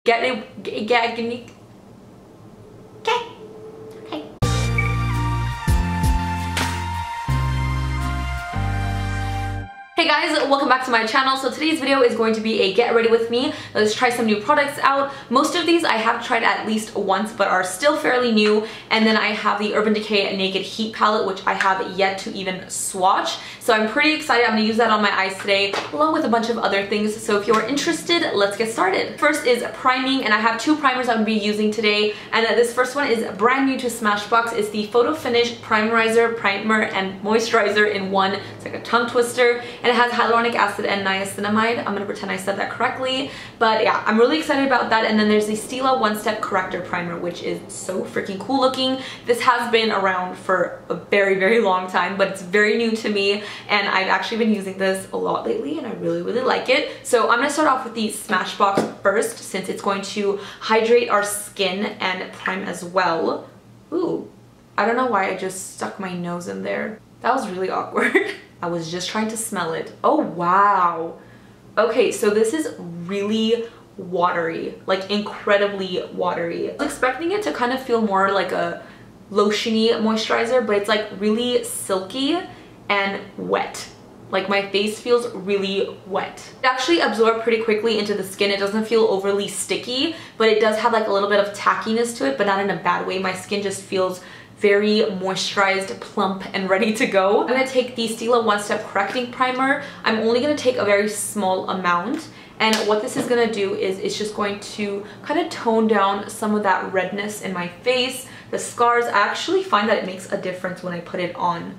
Hey guys, welcome back to my channel. So today's video is going to be a get ready with me. Let's try some new products out. Most of these I have tried at least once but are still fairly new. And then I have the Urban Decay Naked Heat Palette, which I have yet to even swatch. So I'm pretty excited. I'm gonna use that on my eyes today along with a bunch of other things. So if you're interested, let's get started. First is priming, and I have two primers I'm gonna be using today. And this first one is brand new to Smashbox. It's the Photo Finish Primerizer, Primer, and Moisturizer in one. It's like a tongue twister. And it has hyaluronic acid and niacinamide. I'm gonna pretend I said that correctly. But yeah, I'm really excited about that. And then there's the Stila One Step Corrector Primer, which is so freaking cool looking. This has been around for a very, very long time, but it's very new to me. And I've actually been using this a lot lately and I really, really like it. So I'm gonna start off with the Smashbox first, since it's going to hydrate our skin and prime as well. Ooh, I don't know why I just stuck my nose in there. That was really awkward. I was just trying to smell it. Oh, wow. Okay, so this is really watery, like incredibly watery. I was expecting it to kind of feel more like a lotiony moisturizer, but it's like really silky and wet. Like my face feels really wet. It actually absorbs pretty quickly into the skin. It doesn't feel overly sticky, but it does have like a little bit of tackiness to it, but not in a bad way. My skin just feels very moisturized, plump, and ready to go. I'm gonna take the Stila One Step Correcting Primer. I'm only gonna take a very small amount, and what this is gonna do is it's just going to kind of tone down some of that redness in my face, the scars. I actually find that it makes a difference when I put it on.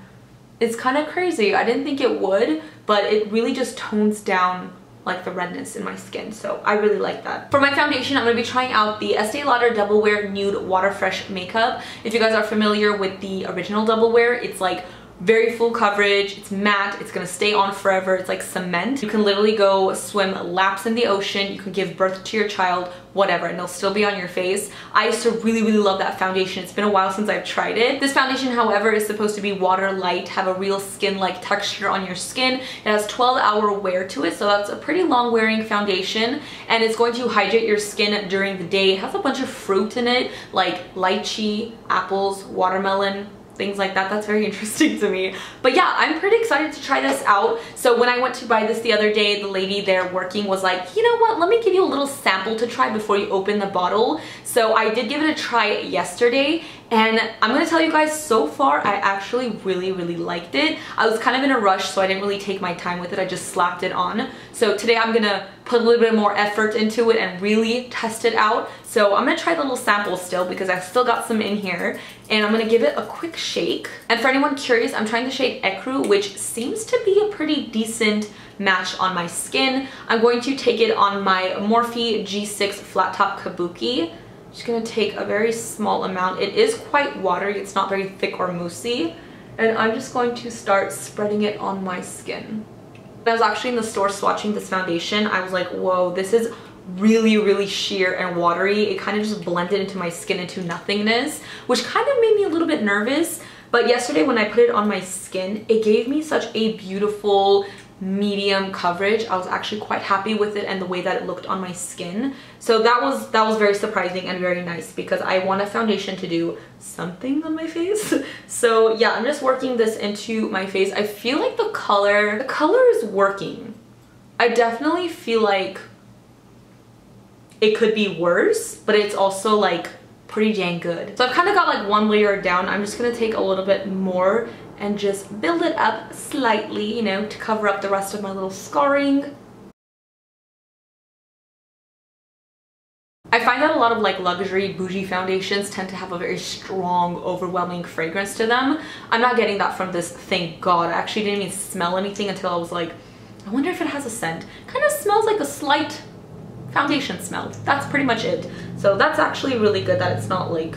It's kind of crazy. I didn't think it would, but it really just tones down like the redness in my skin, so I really like that. For my foundation, I'm going to be trying out the Estee Lauder Double Wear Nude Water Fresh Makeup. If you guys are familiar with the original Double Wear, it's like very full coverage, it's matte, it's gonna stay on forever, it's like cement. You can literally go swim laps in the ocean, you can give birth to your child, whatever, and it'll still be on your face. I used to really, really love that foundation. It's been a while since I've tried it. This foundation, however, is supposed to be water light, have a real skin-like texture on your skin. It has 12-hour wear to it, so that's a pretty long wearing foundation, and it's going to hydrate your skin during the day. It has a bunch of fruit in it, like lychee, apples, watermelon, things like that. That's very interesting to me. But yeah, I'm pretty excited to try this out. So when I went to buy this the other day, the lady there working was like, you know what, let me give you a little sample to try before you open the bottle. So I did give it a try yesterday, and I'm gonna tell you guys, so far I actually really, really liked it. I was kind of in a rush, so I didn't really take my time with it. I just slapped it on. So today I'm gonna put a little bit more effort into it and really test it out. So I'm gonna try the little sample still because I've still got some in here, and I'm gonna give it a quick shake. And for anyone curious, I'm trying the shade Ecru, which seems to be a pretty decent match on my skin. I'm going to take it on my Morphe G6 Flat Top Kabuki. Just gonna take a very small amount. It is quite watery, it's not very thick or moussey, and I'm just going to start spreading it on my skin. When I was actually in the store swatching this foundation, I was like, whoa, this is really, really sheer and watery. It kind of just blended into my skin into nothingness, which kind of made me a little bit nervous. But yesterday when I put it on my skin, it gave me such a beautiful medium coverage. I was actually quite happy with it and the way that it looked on my skin. So that was very surprising and very nice, because I want a foundation to do something on my face. So yeah, I'm just working this into my face. I feel like the color is working. I definitely feel like it could be worse, but it's also like pretty dang good. So I've kind of got like one layer down. I'm just gonna take a little bit more and just build it up slightly, you know, to cover up the rest of my little scarring. I find that a lot of like luxury bougie foundations tend to have a very strong, overwhelming fragrance to them. I'm not getting that from this, thank God. I actually didn't even smell anything until I was like, I wonder if it has a scent. Kind of smells like a slight foundation smell. That's pretty much it. So that's actually really good that it's not like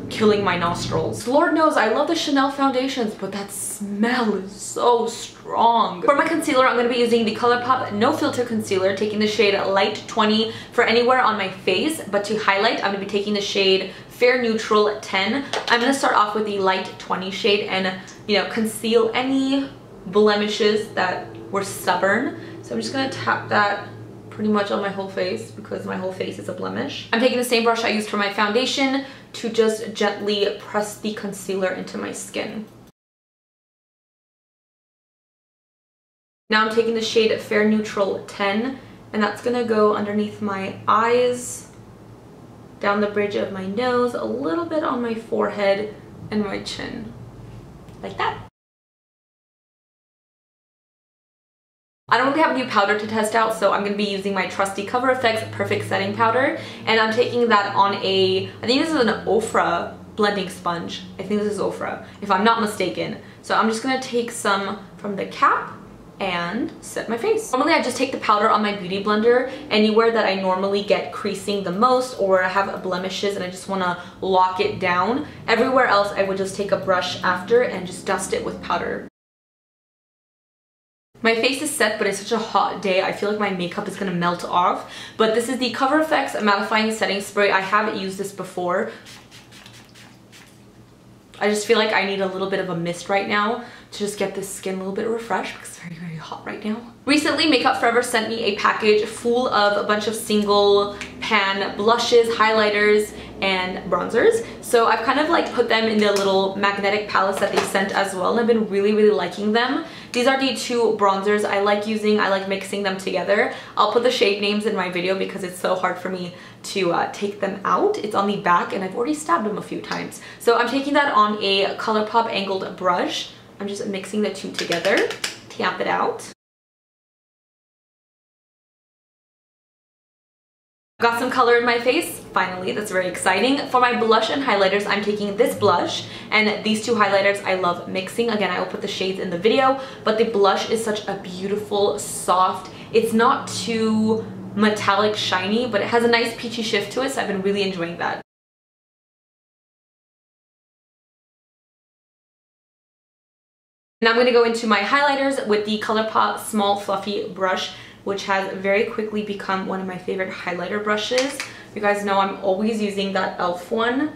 killing my nostrils. Lord knows I love the Chanel foundations, but that smell is so strong. For my concealer, I'm going to be using the Colourpop No Filter Concealer, taking the shade Light 20 for anywhere on my face, but to highlight, I'm going to be taking the shade Fair Neutral 10. I'm going to start off with the Light 20 shade and, you know, conceal any blemishes that were stubborn. So I'm just going to tap that pretty much on my whole face because my whole face is a blemish. I'm taking the same brush I used for my foundation to just gently press the concealer into my skin. Now I'm taking the shade Fair Neutral 10, and that's gonna go underneath my eyes, down the bridge of my nose, a little bit on my forehead and my chin, like that. I don't really have a new powder to test out, so I'm going to be using my trusty CoverFx Perfect Setting Powder, and I'm taking that on I think this is an Ofra blending sponge. I think this is Ofra, if I'm not mistaken. So I'm just going to take some from the cap and set my face. Normally I just take the powder on my beauty blender anywhere that I normally get creasing the most or have blemishes and I just want to lock it down. Everywhere else I would just take a brush after and just dust it with powder. My face is set, but it's such a hot day. I feel like my makeup is gonna melt off. But this is the CoverFx Mattifying Setting Spray. I haven't used this before. I just feel like I need a little bit of a mist right now to just get this skin a little bit refreshed because it's very, very hot right now. Recently, Makeup Forever sent me a package full of a bunch of single pan blushes, highlighters, and bronzers. So I've kind of like put them in the little magnetic palettes that they sent as well, and I've been really, really liking them. These are the two bronzers I like using. I like mixing them together. I'll put the shade names in my video because it's so hard for me to take them out. It's on the back and I've already stabbed them a few times. So I'm taking that on a Colourpop angled brush. I'm just mixing the two together, tap it out. Got some color in my face, finally, that's very exciting. For my blush and highlighters, I'm taking this blush and these two highlighters I love mixing. Again, I will put the shades in the video, but the blush is such a beautiful, soft, it's not too metallic shiny, but it has a nice peachy shift to it, so I've been really enjoying that. Now I'm going to go into my highlighters with the Colourpop Small Fluffy Brush, which has very quickly become one of my favorite highlighter brushes. You guys know I'm always using that e.l.f. one,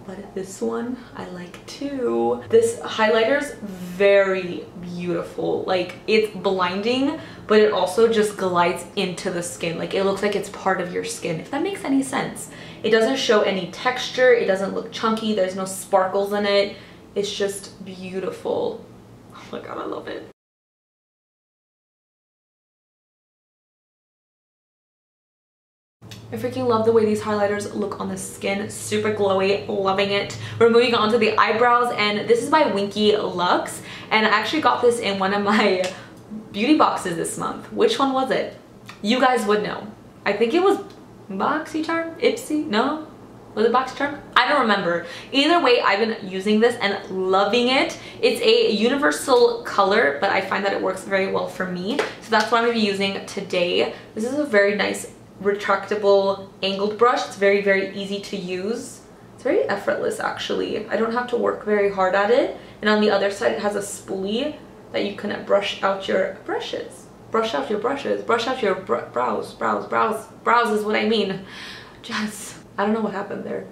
but this one I like too. This highlighter's very beautiful. Like, it's blinding, but it also just glides into the skin. Like, it looks like it's part of your skin, if that makes any sense. It doesn't show any texture, it doesn't look chunky, there's no sparkles in it. It's just beautiful. Oh my god, I love it. I freaking love the way these highlighters look on the skin. Super glowy, loving it. We're moving on to the eyebrows, and this is by Winky Luxe, and I actually got this in one of my beauty boxes this month. Which one was it? You guys would know. I think it was BoxyCharm? Ipsy? No? Was it BoxyCharm? I don't remember. Either way, I've been using this and loving it. It's a universal color, but I find that it works very well for me. So that's what I'm going to be using today. This is a very nice retractable angled brush. It's very, very easy to use. It's very effortless actually. I don't have to work very hard at it. And on the other side it has a spoolie that you can brush out your brushes. Brush out your brushes. Brush out your brows. Brows is what I mean. Just, I don't know what happened there.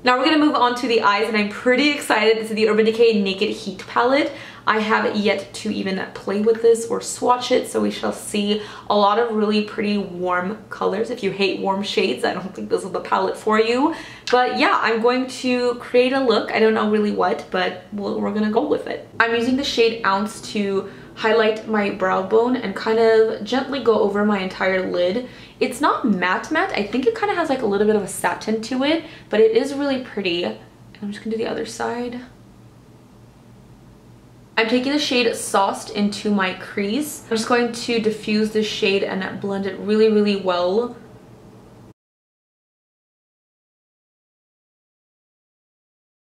Now we're going to move on to the eyes, and I'm pretty excited. This is the Urban Decay Naked Heat palette. I have yet to even play with this or swatch it, so we shall see. A lot of really pretty warm colors. If you hate warm shades, I don't think this is the palette for you. But yeah, I'm going to create a look. I don't know really what, but we're going to go with it. I'm using the shade Ounce to highlight my brow bone and kind of gently go over my entire lid. It's not matte. I think it kind of has like a little bit of a satin to it, but it is really pretty. And I'm just gonna do the other side. I'm taking the shade Sauced into my crease. I'm just going to diffuse this shade and blend it really, really well.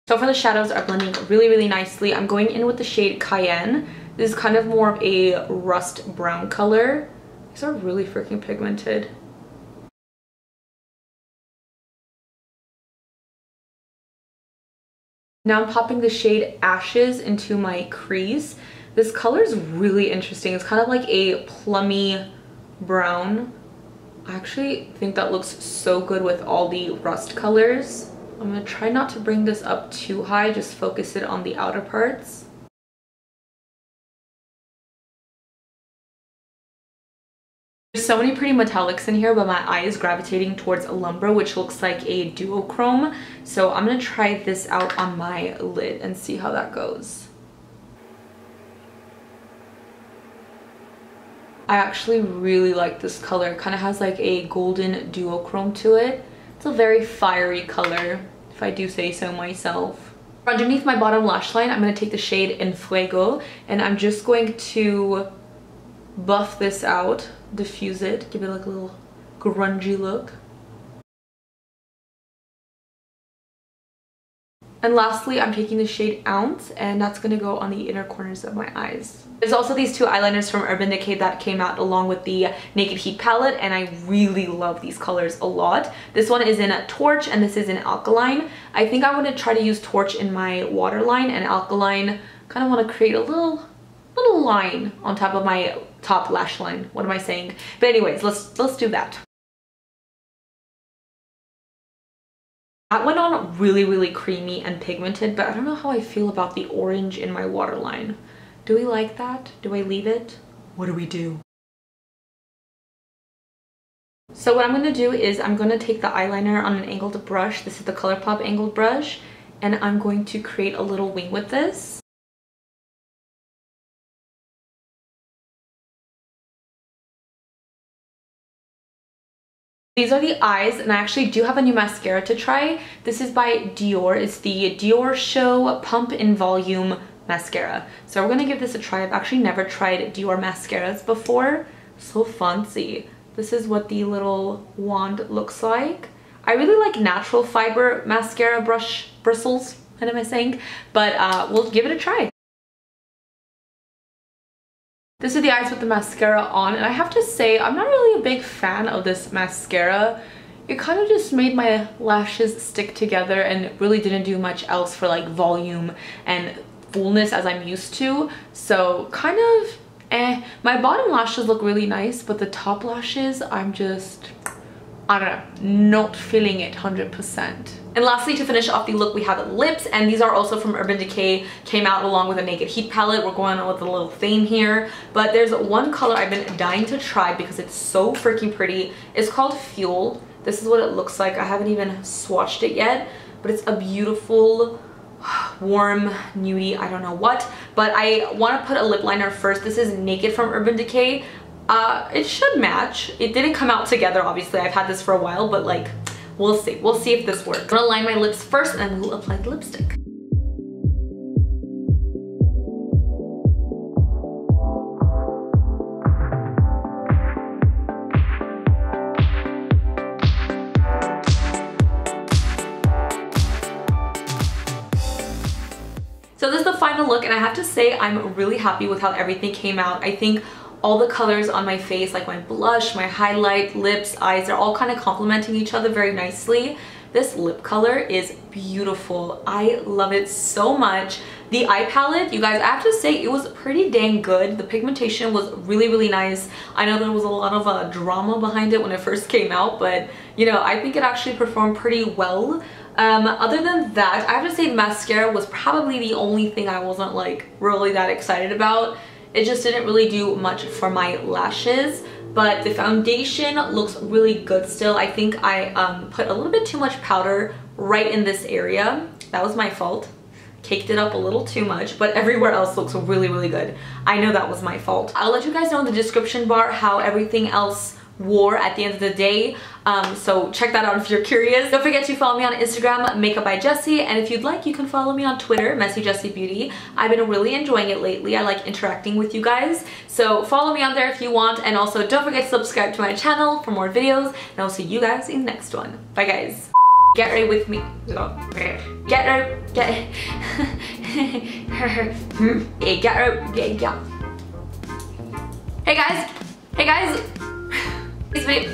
So for the shadows are blending really, really nicely. I'm going in with the shade Cayenne. This is kind of more of a rust brown color. These are really freaking pigmented. Now I'm popping the shade Ashes into my crease. This color is really interesting. It's kind of like a plummy brown. I actually think that looks so good with all the rust colors. I'm gonna try not to bring this up too high, just focus it on the outer parts. There's so many pretty metallics in here, but my eye is gravitating towards Lumbra, which looks like a duochrome. So I'm gonna try this out on my lid and see how that goes. I actually really like this color. It kind of has like a golden duochrome to it. It's a very fiery color, if I do say so myself. Underneath my bottom lash line, I'm going to take the shade In Fuego, and I'm just going to buff this out, diffuse it, give it like a little grungy look. And lastly, I'm taking the shade Ounce, and that's going to go on the inner corners of my eyes. There's also these two eyeliners from Urban Decay that came out along with the Naked Heat palette, and I really love these colors a lot. This one is in Torch, and this is in Alkaline. I think I want to try to use Torch in my waterline, and Alkaline kind of want to create a little line on top of my top lash line. What am I saying? But anyways, let's do that. That went on really creamy and pigmented, but I don't know how I feel about the orange in my waterline. Do we like that? Do I leave it? What do we do? So what I'm going to do is I'm going to take the eyeliner on an angled brush. This is the Colourpop angled brush, and I'm going to create a little wing with this. These are the eyes, and I actually do have a new mascara to try. This is by Dior. It's the Diorshow Pump in Volume Mascara. So we're gonna give this a try. I've actually never tried Dior mascaras before. So fancy. This is what the little wand looks like. I really like natural fiber mascara bristles, what am I saying? But we'll give it a try. This is the eyes with the mascara on, and I have to say I'm not really a big fan of this mascara. It kind of just made my lashes stick together and really didn't do much else for like volume and fullness as I'm used to. So kind of My bottom lashes look really nice, but the top lashes I'm just, I don't know, not feeling it 100%. And lastly, to finish off the look, we have lips, and these are also from Urban Decay, came out along with a Naked Heat palette. We're going on with a little theme here, but there's one color I've been dying to try because it's so freaking pretty. It's called Fuel. This is what it looks like. I haven't even swatched it yet, but it's a beautiful, warm, nudie, I don't know what, but I want to put a lip liner first. This is Naked from Urban Decay. It should match. It didn't come out together, obviously. I've had this for a while, but like, we'll see. We'll see if this works. I'm gonna line my lips first and then we'll apply the lipstick. So this is the final look, and I have to say I'm really happy with how everything came out. I think all the colors on my face, like my blush, my highlight, lips, eyes, they're all kind of complementing each other very nicely. This lip color is beautiful. I love it so much. The eye palette, you guys, I have to say it was pretty dang good. The pigmentation was really, really nice. I know there was a lot of drama behind it when it first came out, but you know, I think it actually performed pretty well. Other than that, I have to say mascara was probably the only thing I wasn't like really that excited about. It just didn't really do much for my lashes, but the foundation looks really good still. I think I put a little bit too much powder right in this area. That was my fault. Caked it up a little too much, but everywhere else looks really, really good. I know that was my fault. I'll let you guys know in the description bar how everything else wore at the end of the day, so check that out if you're curious. Don't forget to follow me on Instagram, Makeup by Jessie, and if you'd like, you can follow me on Twitter, mesijesibeauty. I've been really enjoying it lately. I like interacting with you guys, so follow me on there if you want, and also don't forget to subscribe to my channel for more videos, and I'll see you guys in the next one. Bye guys. Get ready with me. Get ready. Hey guys. Hey guys. This video.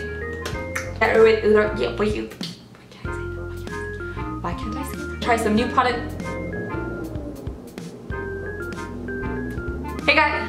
Why can't I say that? Try some new product. Hey guys.